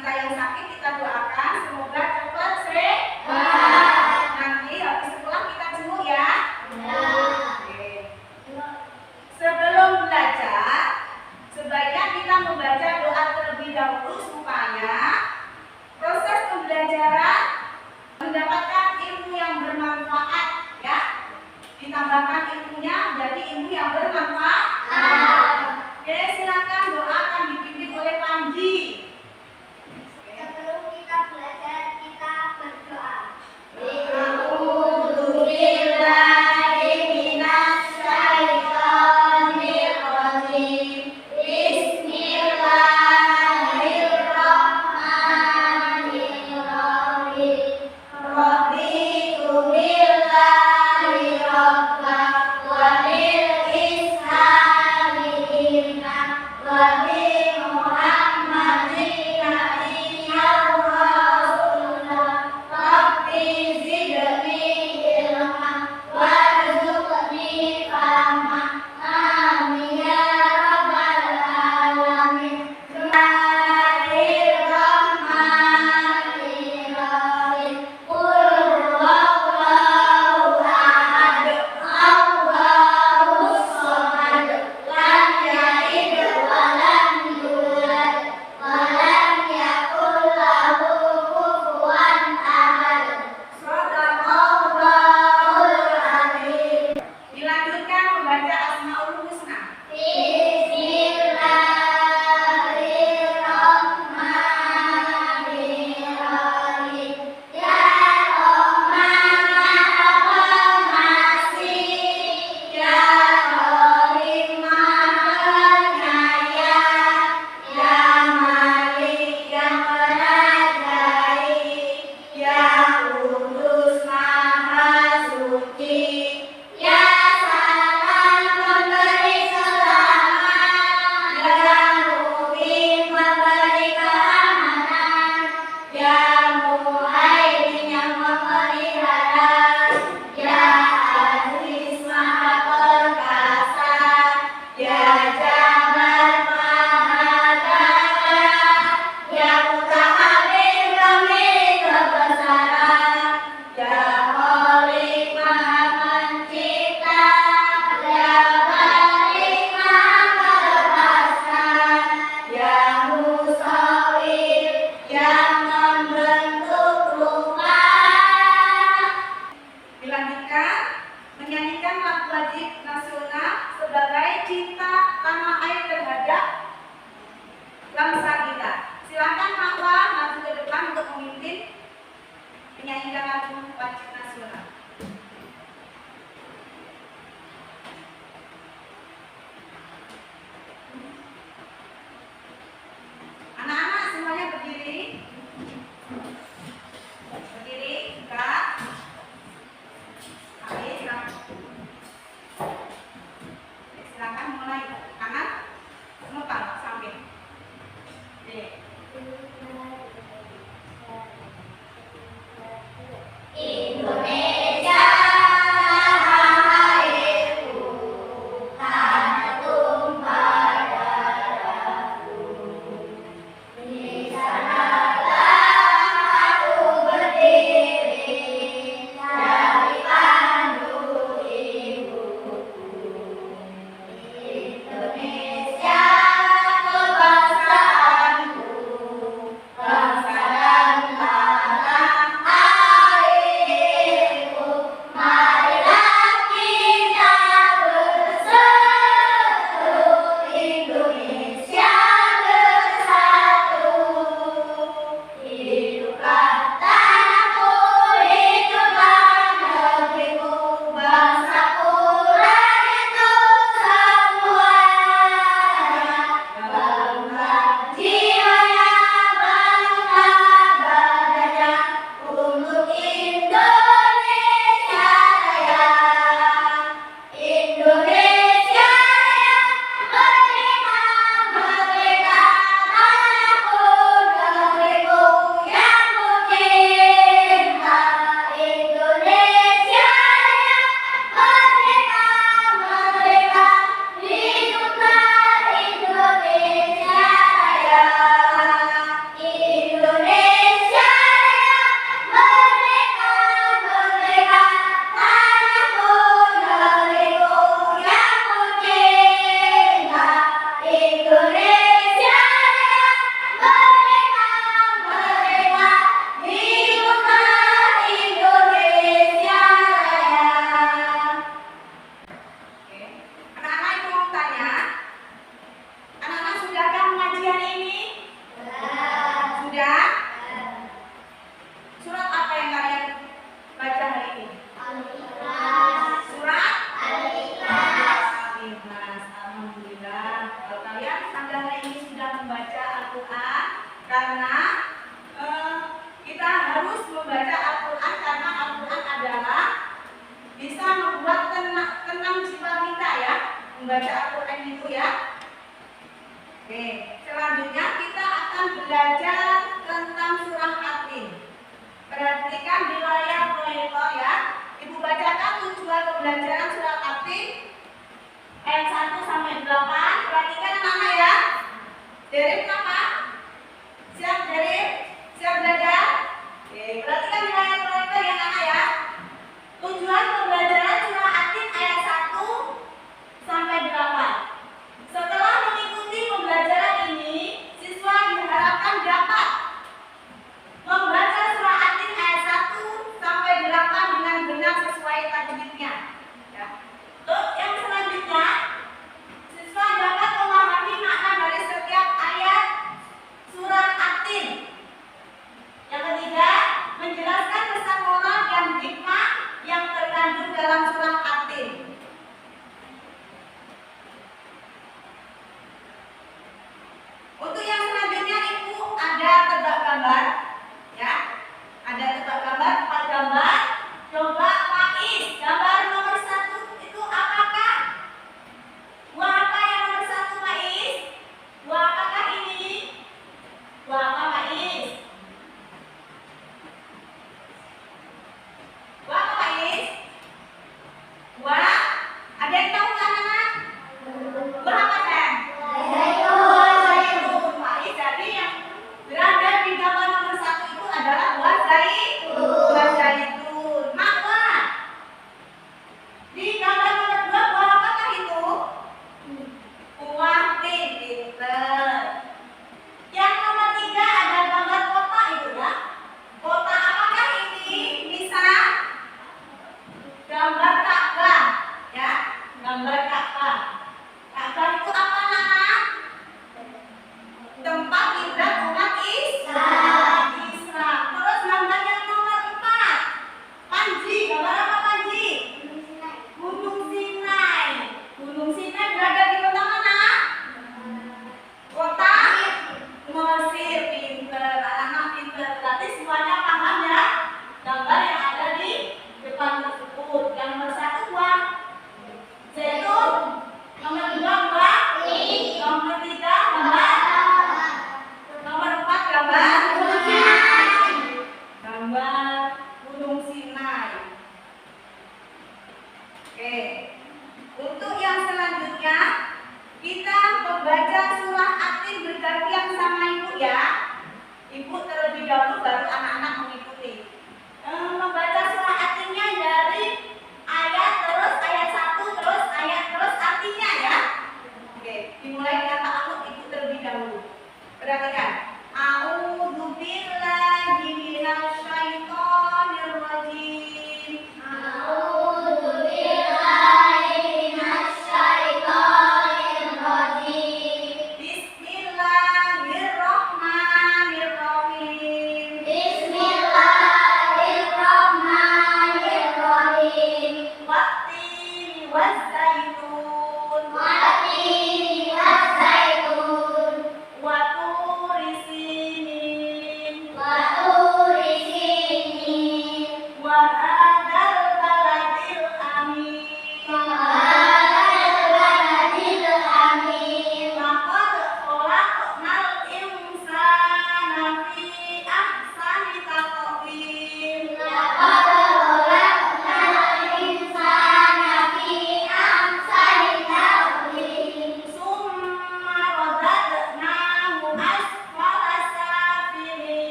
kita yang sakit kita doakan semoga cepat sehat. Nanti habis sekolah kita jenguk ya. Oke. Sebelum belajar, sebaiknya kita membaca doa terlebih dahulu supaya proses pembelajaran mendapatkan ilmu yang bermanfaat ya. Ditambahkan ilmunya jadi ilmu yang bermanfaat. Oke, silakan doa akan dipimpin oleh Panji. Sebelum kita belajar, kita berdoa. Bangsa dan Karena kita harus membaca Al-Quran karena Al-Quran adalah bisa membuat tenang jiwa kita ya, membaca Al-Quran itu ya. Oke, selanjutnya kita akan belajar tentang surah At-Tin. Perhatikan di layar proyektor ya. Ibu bacakan tujuan pembelajaran surah At-Tin ayat 1 sampai 8. Perhatikan anak-anak ya. Derek apa? Siap Derek? Siap belajar? Oke, perhatikan di layar proyektor ya anak ya. Tujuan pembelajaran surah At-Tin ayat 1 sampai 8. Setelah mengikuti pembelajaran ini, siswa diharapkan dapat membaca surah At-Tin ayat 1 sampai 8 dengan benar sesuai tajwidnya. Ya. Yang selanjutnya, siswa dapat memahami makna dari setiap ayat surah At-Tin. Yang ketiga, menjelaskan pesan moral dan hikmah yang terkandung dalam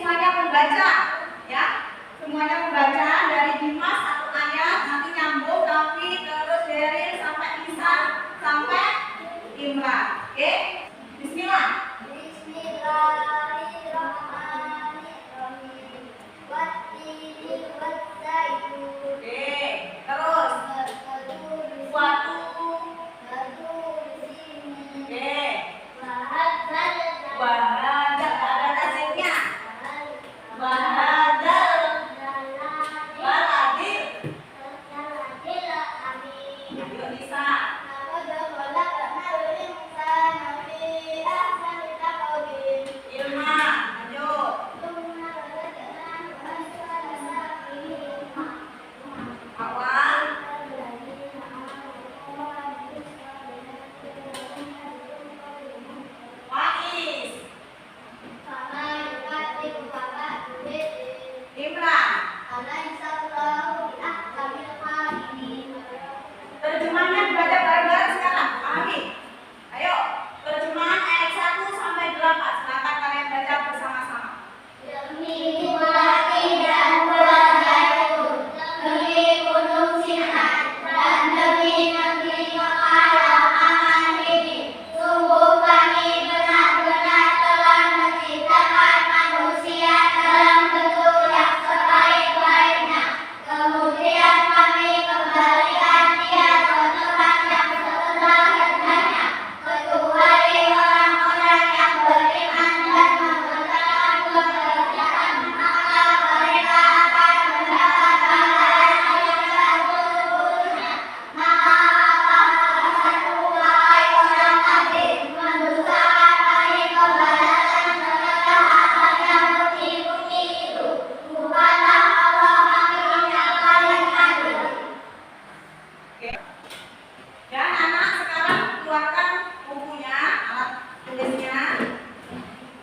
semuanya membaca, ya. Semuanya membaca dari Dimas satu ayat, nanti nyambung Taufik, terus Derin sampai Lisan sampai Imran. Oke? Bismillah. Bismillahirrahmanirrahim. Wattini wazzaytun. Oke, terus suatu. Oke. Wahada ada tasnya. Wahada waladil. Ayo bisa. Ilma, lanjut. Awal. Wais. Imran. Terjemahannya dibaca bareng-bareng sekarang. Pahami? Ayo, terjemahan ayat 1 sampai 8. Silakan kalian baca bersama-sama. Demi bupati dan Zaitun, demi gunung Sinai, dan demi negeri Mekah yang aman ini, sungguh kami benar-benar telah menciptakan manusia dalam bentuk yang sebaik-baiknya. Kemudian kami kembalikan dia ke tempat yang sebenar-benarnya, kecuali orang-orang yang beriman dan mengerjakan pekerjaan, maka mereka akan mendapat balasan yang sesungguhnya. Maka apakah satu wahai orang kafir mendustakan hari pembalasan setelah adanya bukti-bukti itu? Bukanlah Allah hakim yang paling adil. Oke. Dan anak sekarang keluarkan bukunya, alat tulisnya.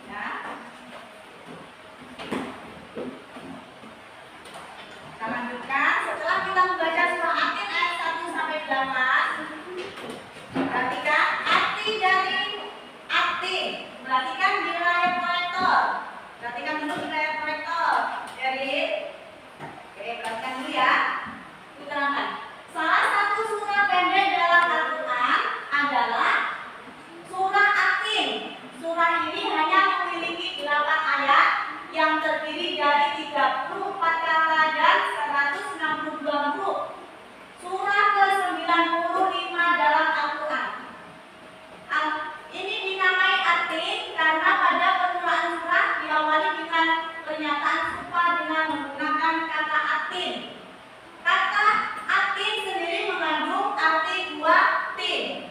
Ya. Kita lanjutkan. Setelah kita membaca surah Atin ayat 1 sampai 8, perhatikan arti dari Atin. Perhatikan di layar proyektor. Perhatikan dulu di layar proyektor. Jadi, oke, perhatikan dulu ya. Keterangan. Salah satu surah pendek dalam Al-Quran adalah surah Atin. Surah ini hanya memiliki 8 ayat yang terdiri dari 34 kata dan 162 huruf. Surah ke-95 dalam Al-Quran. Ini dinamai Atin karena pada permulaan surah diawali dengan pernyataan serupa dengan menggunakan kata Atin. Kata Atin sendiri mengandung arti dua tin.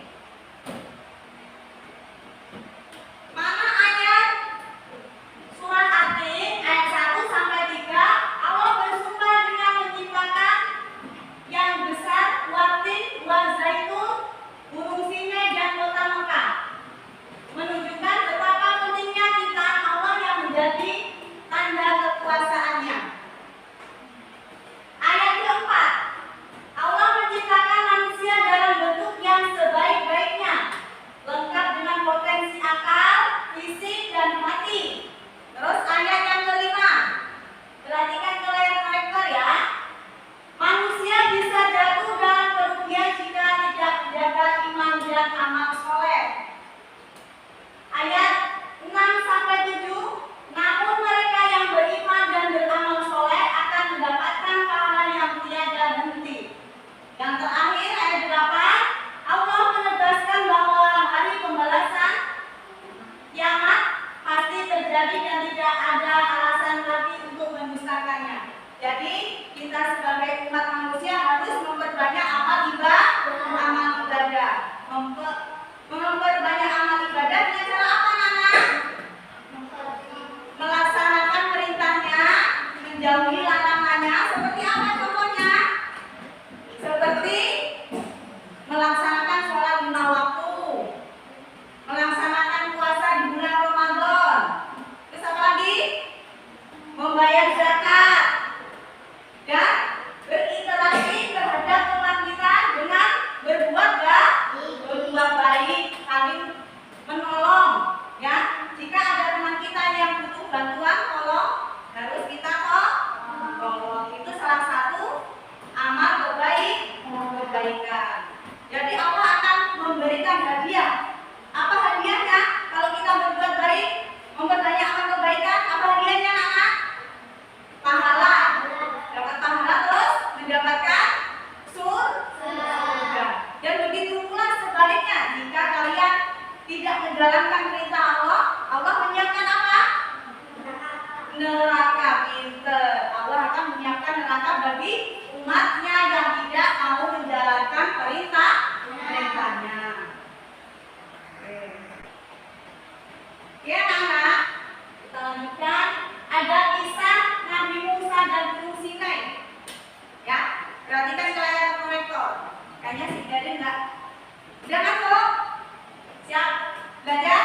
Mana ayat surah Atin ayat 1 sampai 3, Allah bersumpah dengan menciptakan yang besar, watin, zaitun, gunung Sinai dan kota Mekah. Menunjukkan betapa pentingnya ciptaan Allah yang menjadi tanda kekuasaannya. Ayat keempat, Allah menciptakan manusia dalam bentuk yang sebaik-baiknya, lengkap dengan potensi akal, fisik, dan hati. Terus ayat yang kelima, perhatikan ke layar proyektor ya. Manusia bisa jatuh dalam kerugian jika tidak menjaga iman dan amal soleh. Ayat 6 sampai 7, namun mereka yang beriman dan beramal soleh akan mendapatkan pahala yang tiada henti. Yang terakhir ayat 8, Allah menegaskan bahwa hari pembalasan kiamat pasti terjadi dan tidak ada alasan lagi untuk mendustakannya. Jadi kita sebagai umat manusia harus memperbanyak amal ibadah, memperbanyak amal ibadah dengan cara apa, Nana? Melaksanakan perintahnya, menjauhi larangannya. Seperti apa contohnya? Seperti melaksanakan sholat 5 waktu, melaksanakan puasa di bulan Ramadan. Terus apa lagi? Membayar zakat dan beribadah neraka. Pinter. Allah akan menyiapkan neraka bagi umatnya yang tidak mau menjalankan perintahnya. Ya anak, kita lanjutkan. Ada kisah Nabi Musa dan Gunung Sinai. Ya, perhatikan ke layar proyektor. Kayaknya sih dari enggak. Udah masuk? Siap? Belajar?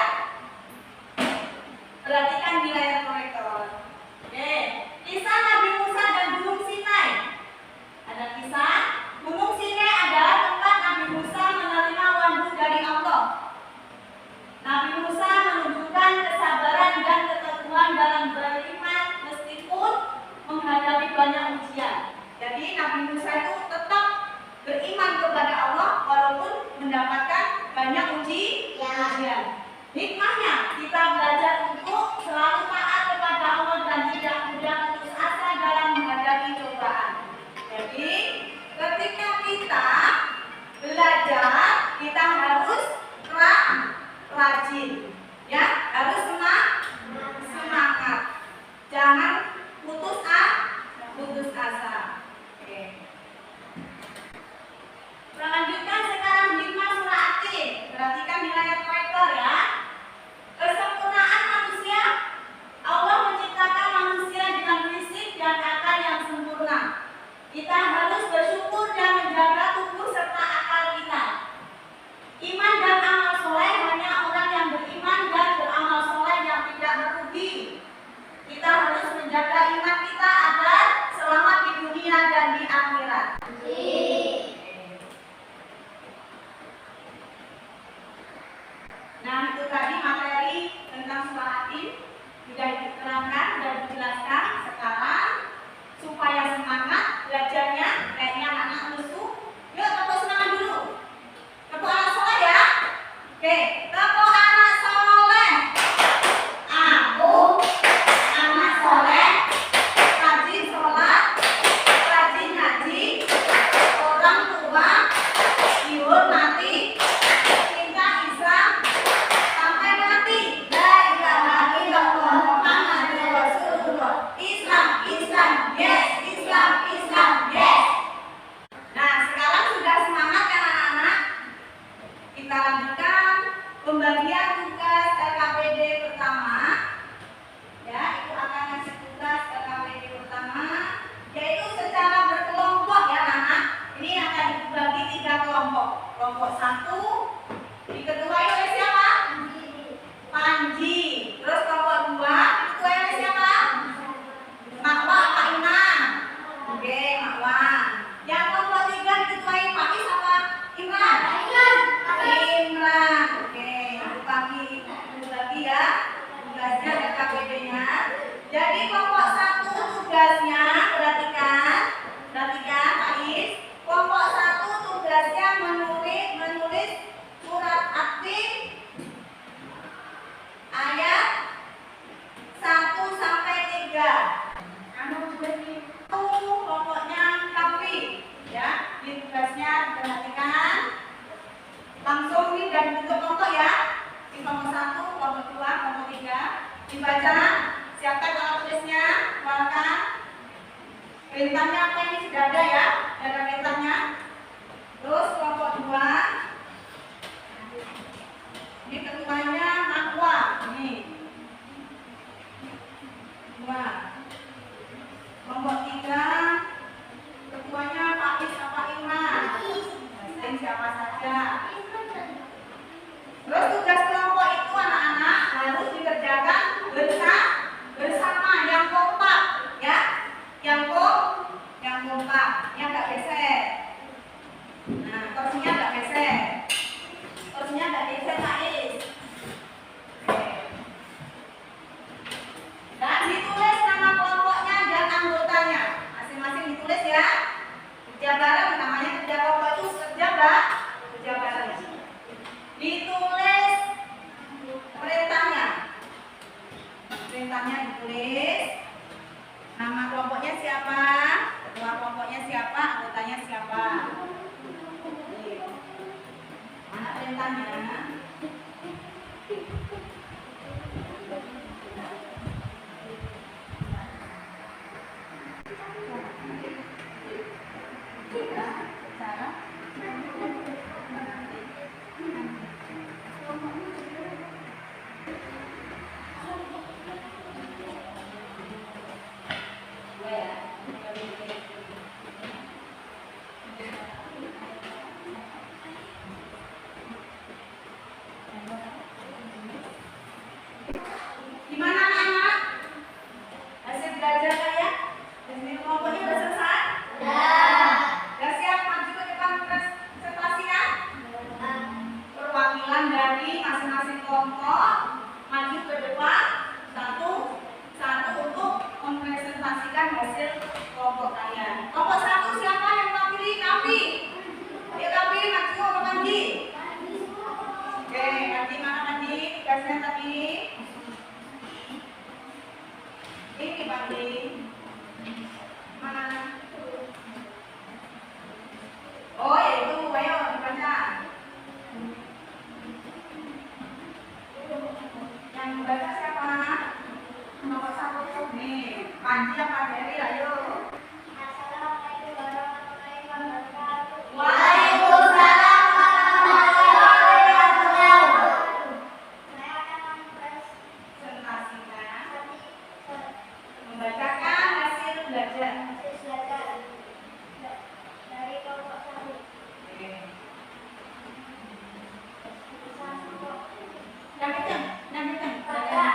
Perhatikan di layar proyektor. Oke, kisah Nabi Musa dan Gunung Sinai. Ada kisah Gunung Sinai adalah tempat Nabi Musa menerima wahyu dari Allah. Nabi Musa menunjukkan kesabaran dan ketekunan dalam beriman meskipun menghadapi banyak ujian. Jadi Nabi Musa itu tetap beriman kepada Allah walaupun mendapatkan banyak ujian. Hikmahnya kita belajar untuk selalu taat kepada Allah dan tidak mudah putus asa dalam menghadapi cobaan. Jadi ketika kita belajar kita harus rajin, ya, harus semangat. Jangan putus asa. Oke. Selanjutnya sekarang hikmah surah At-Tin. Perhatikan di layar proyektor ya. Kesempurnaan manusia. Allah menciptakan manusia dengan fisik dan akal yang sempurna. Kita harus bersyukur dan menjaga tubuh serta akal kita. Iman dan amal soleh hanya orang yang beriman dan beramal soleh yang tidak merugi. Kita harus menjaga iman kita agar selamat di dunia dan di akhirat. Nah, itu tadi materi tentang surah At-Tin sudah diterangkan dan dijelaskan. Sekarang supaya semangat belajarnya, kayaknya anak-anak lesu. Yuk, tepuk semangat dulu. Tepuk anak soleh ya. Oke, tepuk anak soleh. Aku anak soleh, rajin sholat, rajin ngaji, orang tua dihormati, cinta Islam sampai mati. La ilaha illallah Muhammadur Rasulullah. Islam, yes. Islam, yes. Nah, sekarang sudah semangat kan anak-anak? Kita lanjutkan pembagian tugas LKPD pertama. Ya, itu akan ngasih tugas LKPD pertama, yaitu secara berkelompok ya anak. Ini akan dibagi 3 kelompok. Kelompok 1 diketuai oleh siapa? Panji. Terus kelompok 2 diketuai oleh siapa? Makwa, Pak Imam. Oke, Makwa. Yang kelompok 3 diketuai Pak Is apa? Imran. Imran. Oke, itu bagi ya tugasnya LKPD-nya. Jadi kelompok 1 tugasnya perhatikan Pak Is. Kelompok 1 tugasnya menulis surat At-Tin ayat 1 sampai 3. Kelompoknya Kafi ya. Di tugasnya perhatikan. Langsung nih dari bentuk kelompok ya. Di kelompok 1, kelompok 2, kelompok 3. Dibaca, siapkan alat tulisnya, keluarkan. Perintahnya apa ini sudah ada ya? Ada perintahnya. Terus kelompok 2. Ini ketuanya Makwa. Ini 2. Kelompok 3. Ketuanya Pak Is apa Imran? Siapa saja. Terus tugas kelompok itu anak-anak harus dikerjakan bersama yang kompak ya. Yang kompak, yang enggak geser. Nah, kursinya enggak geser. Pak Is. Dan ditulis nama kelompoknya dan anggotanya. Masing-masing ditulis ya. Kerja bareng namanya kerja kelompok itu kerja bareng. Ditulis perintahnya ditulis. Nama kelompoknya siapa? Ketua kelompoknya siapa? Anggotanya siapa? Mana perintahnya? Ini Bandi. Mana? Oh, ya itu, ayo dibaca. Yang baca siapa? Nomor 1 nih. Panji apa Mary? Ayo. Assalamualaikum warahmatullahi wabarakatuh. Waalaikumsalam warahmatullahi wabarakatuh. Saya akan Presentasikan, mempresentasikan membacakan hasil belajar. hasil belajar dari kelompok 1. Oke. Pada Yang kencang. pada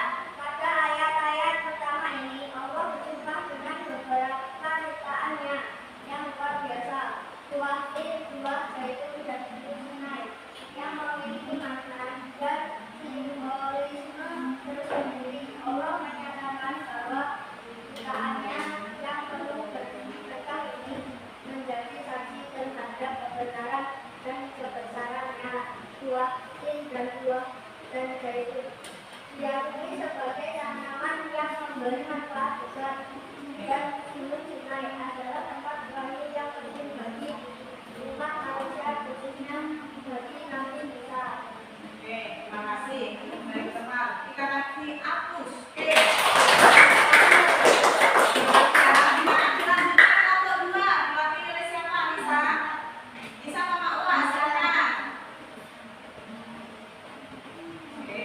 ayat-ayat pertama ini Allah berjumpa dengan beberapa ciptaannya yang luar biasa. Tuah dua yaitu dan sungai yang memiliki makna dan simbolisme tersendiri. Allah menyatakan bahwa ciptaannya yang penuh berkah ini menjadi saksi terhadap kebenaran dan kebesarannya. Tuah dan buah dan zaitun diakui sebagai tanaman yang memberi manfaat besar, dan gunung Sinai adalah tempat bagi yang penting bagi umat manusia, khususnya bagi Nabi Musa. Oke, terima kasih. Baik teman, kita kasih hapus. Oke. Dilanjutkan kelompok 2. Diwakili oleh siapa? Nisa? Nisa sama Uwa, silakan. Oke.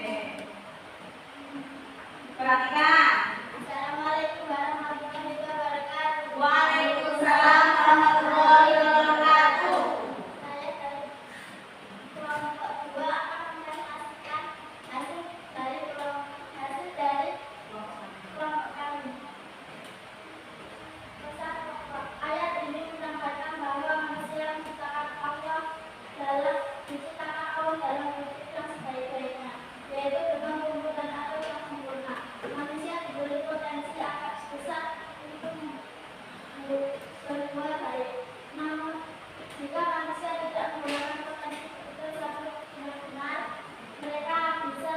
Perhatikan. Assalamualaikum warahmatullahi wabarakatuh. Waalaikumsalam warahmatullahi wabarakatuh. Saya dari kelompok 2 akan mempresentasikan hasil dari kelompok kami. Ayat ini menambahkan bahwa manusia diciptakan Allah dalam wujud yang sebaik-baiknya, yaitu dengan tubuh dan atur yang sempurna. Manusia diberi potensi akal besar untuk berbuat baik. Namun, jika manusia tidak menggunakan potensi tersebut dengan benar, mereka bisa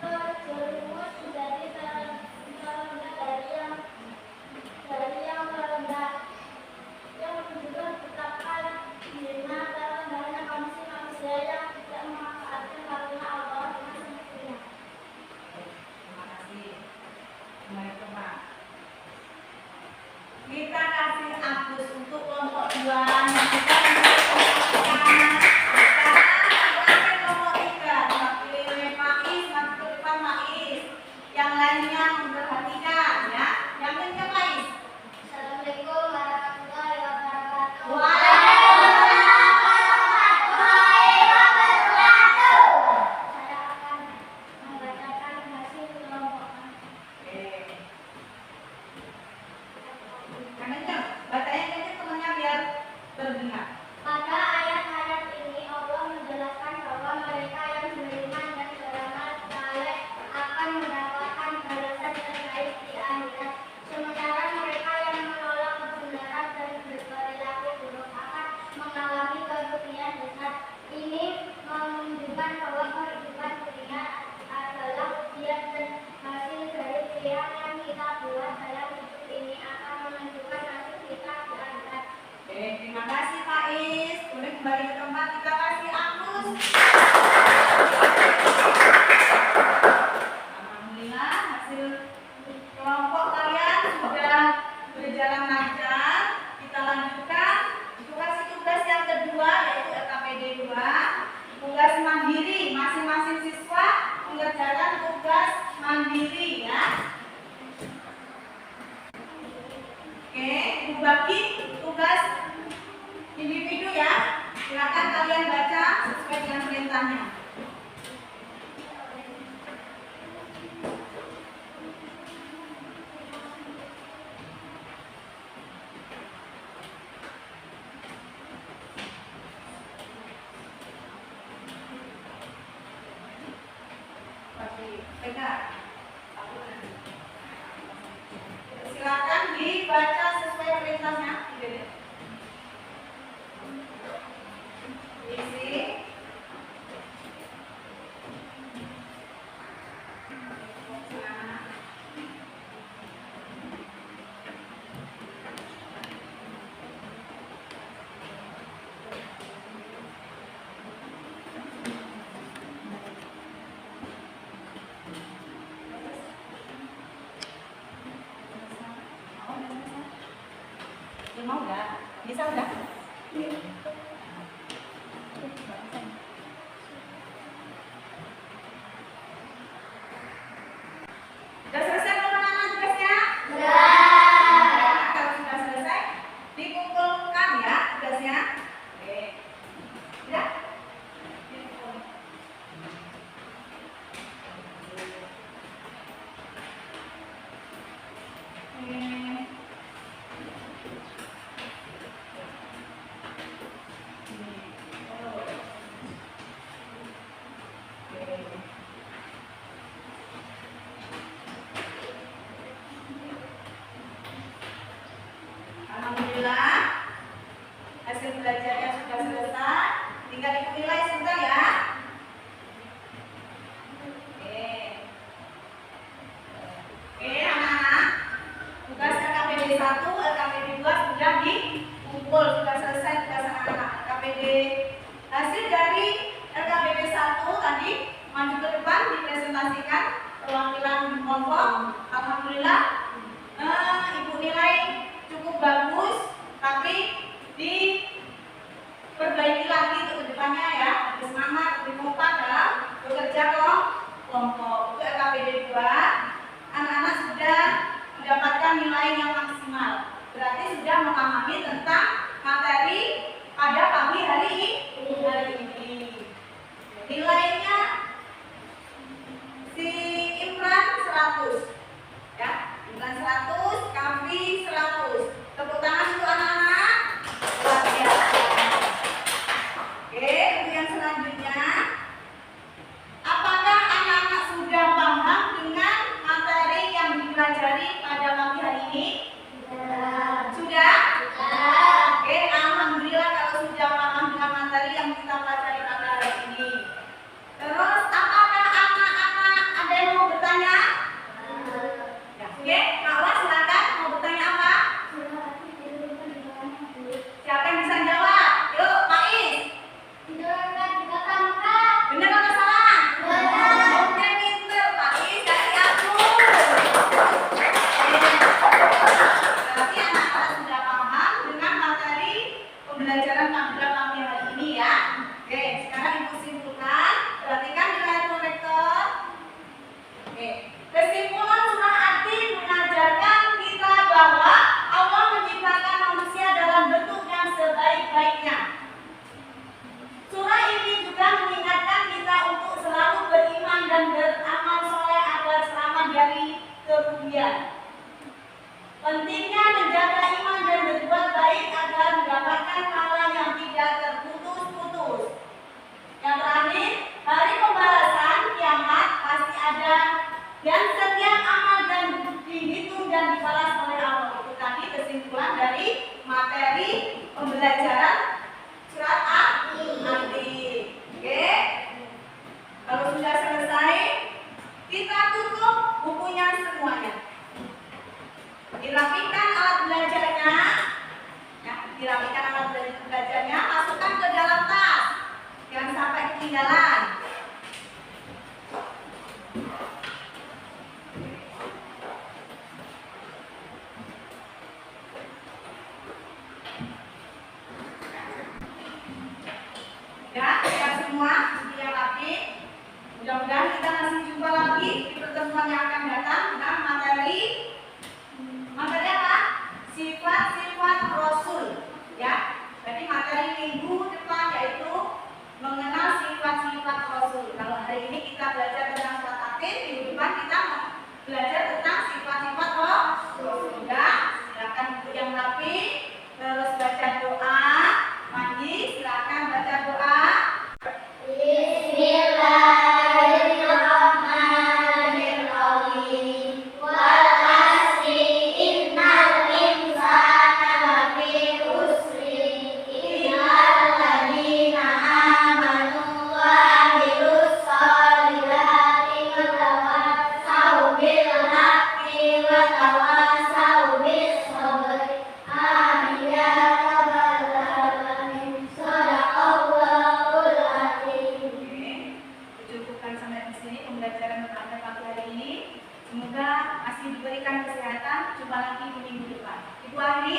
terjerumus menjadi terendah dari yang terendah, yang menunjukkan betapa hina terendahnya kondisi manusia yang tidak memanfaatkan karunia Allah dengan semestinya. Terima kasih. Baik teman. Kita kasih hapus untuk kelompok 2 yang kita mempresentasikan. Sekarang kelompok 3 diwakili oleh Faiz, maju ke depan Faiz. Yang lainnya memperhatikan ya. Yang kencang Faiz. Assalamualaikum warahmatullahi wabarakatuh. Saya akan membacakan hasil kelompok kami. Oke. Yang kencang. Bacanya kencang temannya biar terdengar. Pada ayat-ayat ini Allah menjelaskan bahwa mereka yang beriman dan beramal saleh akan mendapatkan balasan terbaik di akhirat. Sementara mereka yang menolak kebenaran dan berperilaku buruk akan mengalami kerugian besar. Ini menunjukkan bahwa kehidupan dunia adalah ujian dan hasil dari pilihan yang kita buat dalam hidup ini akan menentukan nasib kita di akhirat. Oke, terima kasih Faiz. Boleh kembali ke tempat, kita kasih hapus. Alhamdulillah hasil kelompok kalian sudah berjalan lancar. Kita lanjutkan. Tugas yang kedua yaitu LKPD 2. Tugas mandiri. Masing-masing siswa mengerjakan tugas mandiri ya. Oke, dibagi tugas individu ya. Silakan kalian baca sesuai dengan perintahnya. Silakan dibaca sesuai perintahnya. Isi. Bisa udah? Sudah selesai teman-teman tugasnya? Kalau sudah selesai, dikumpulkan ya tugasnya. Oke. Sudah? Dikumpul. Alhamdulillah hasil belajarnya sudah selesai, tinggal nilai sudah ya. Oke anak-anak, tugas LKPD 1, LKPD 2 sudah dikumpul, sudah selesai tugas anak-anak. LKPD hasil dari LKPD 1 tadi maju ke depan dipresentasikan perwakilan kelompok. Alhamdulillah ibu nilai cukup bagus, tapi diperbaiki lagi untuk kedepannya ya, lebih semangat, lebih kompak dalam bekerja kelompok. Untuk LKPD 2 anak-anak sudah mendapatkan nilai yang maksimal, berarti sudah memahami tentang materi pada pagi hari ini. Nilainya si Imran 100 ya, Imran 100, Kavi 100. Tepuk tangan untuk anak-anak. Luar biasa. Oke, untuk yang selanjutnya, apakah anak-anak sudah paham dengan materi yang dipelajari pada pagi hari ini? Sudah? Oke, alhamdulillah kalau sudah paham dengan materi yang kita pelajari pada hari ini. Terus, apakah anak-anak ada yang mau bertanya? Oke, Kak silakan mau bertanya apa? Siapa yang bisa jawab? Yuk, Pak Is. Benar atau salah? Oke, pinter Pak Is, kasih aku. Berarti anak-anak sudah paham dengan materi pembelajaran pada pagi hari ini ya. Oke, sekarang Ibu simpulkan. Perhatikan di layar proyektor. Oke, kesimpulan surah At-Tin mengajarkan kita bahwa Allah menciptakan manusia dalam bentuk yang sebaik-baiknya. Surah ini juga mengingatkan kita untuk selalu beriman dan beramal soleh agar selamat dari kerugian. Pentingnya menjaga iman dan berbuat baik agar mendapatkan pahala yang tidak terputus-putus. Yang terakhir, hari pembalasan kiamat pasti ada dan setiap amal dan dihitung dan dibalas oleh Allah. Itu tadi kesimpulan dari materi pembelajaran surat At-Tin. Oke, kalau sudah selesai, kita tutup bukunya semuanya. Dirapikan alat belajarnya, ya, dirapikan alat belajarnya, masukkan ke dalam tas, jangan sampai ketinggalan. Ya, siap semua, yang rapi. Mudah-mudahan kita masih jumpa lagi di pertemuan yang akan datang dengan materi apa? Sifat-sifat Rasul. Ya, jadi materi minggu depan yaitu mengenal sifat-sifat Rasul. Kalau hari ini kita belajar tentang surat At-Tin, minggu depan kita belajar tentang sifat-sifat Rasul. Ya, silakan buku yang rapi, terus baca doa. Mandi, silakan baca doa. Bismillahirrahmanirrahim. Wal asri innal insana lafi khusri illal ladzina amanu wa amilus sholihati wa tawassaw bil haqqi wa tawassaw bis sabr. Amin ya rabbal alamin. Shadaqallahul azim. Cukupkan sampai di sini pembelajaran pada pagi hari ini. Semoga masih diberikan kesehatan. Jumpa lagi di minggu depan. Ibu Ari,